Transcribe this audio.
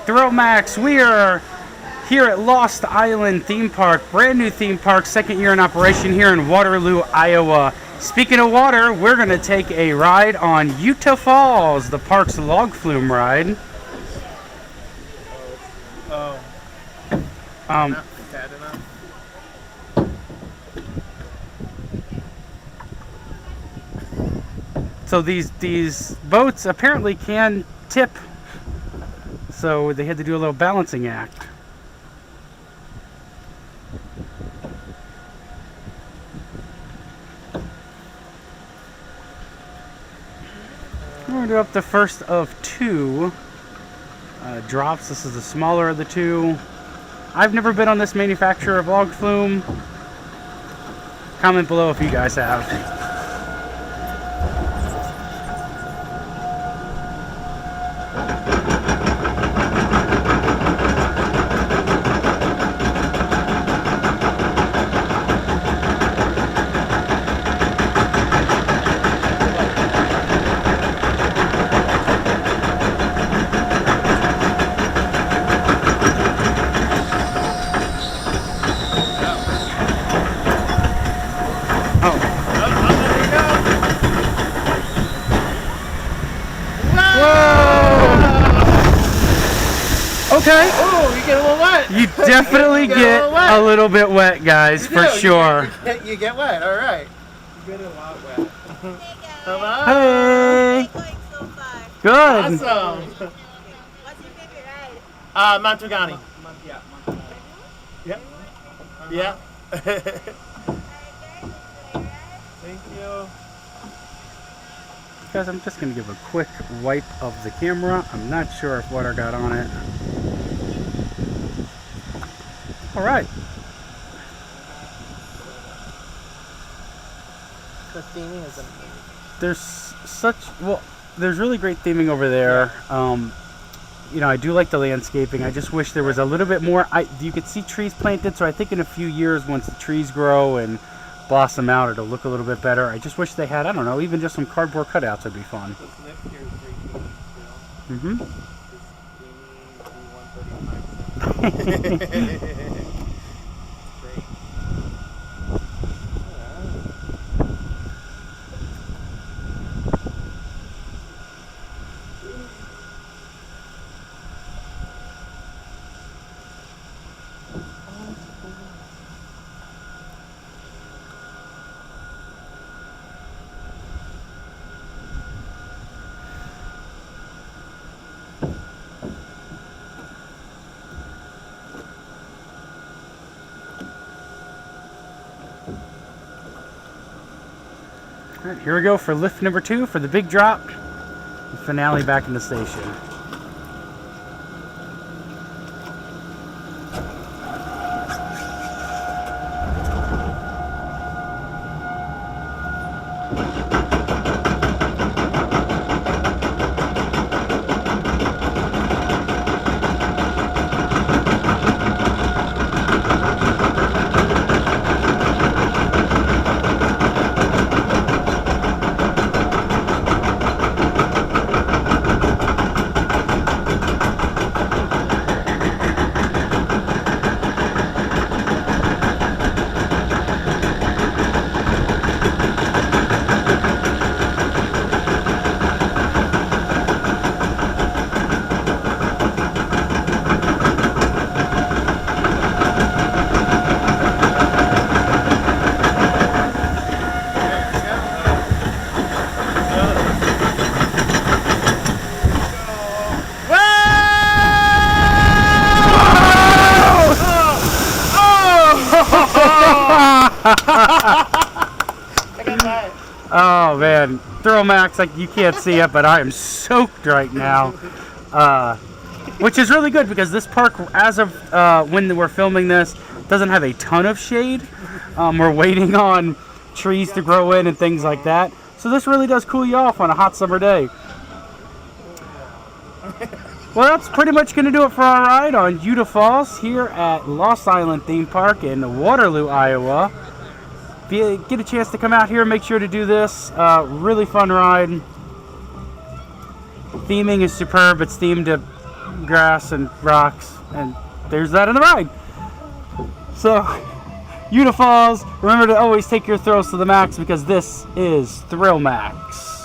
THRILLMAXX. We are here at Lost Island Theme Park, brand new theme park, second year in operation here in Waterloo, Iowa. Speaking of water, we're going to take a ride on Yuta Falls, the park's log flume ride. Not bad enough. So these boats apparently can tip, so they had to do a little balancing act. We're going to do up the first of two drops. This is the smaller of the two. I've never been on this manufacturer of log flume. Comment below if you guys have. Okay. Oh, you get a little wet. You definitely get a little bit wet, guys, for sure. You get wet, all right. You get a lot wet. Hello. Hey. How are you going so far? Good. Awesome. What's your favorite ride? Montugani. Yep. Yeah. Thank you. Guys, I'm just going to give a quick wipe of the camera. I'm not sure if water got on it. All right. The theming is amazing. There's really great theming over there. You know, I do like the landscaping. I just wish there was a little bit more. You could see trees planted, so I think in a few years, once the trees grow and blossom out, it'll look a little bit better. I just wish they had, I don't know, even just some cardboard cutouts would be fun. All right, here we go for lift number 2 for the big drop. The finale back in the station. Oh man, THRILLMAXX, like you can't see it, but I am soaked right now, which is really good because this park, as of when we're filming this, doesn't have a ton of shade. We're waiting on trees to grow in and things like that, so this really does cool you off on a hot summer day. Well, that's pretty much going to do it for our ride on Yuta Falls here at Lost Island Theme Park in Waterloo, Iowa. If you get a chance to come out here, make sure to do this. Really fun ride. Theming is superb. It's themed to grass and rocks, and there's that in the ride. So, Yuta Falls, remember to always take your thrills to the max because this is THRILLMAXX.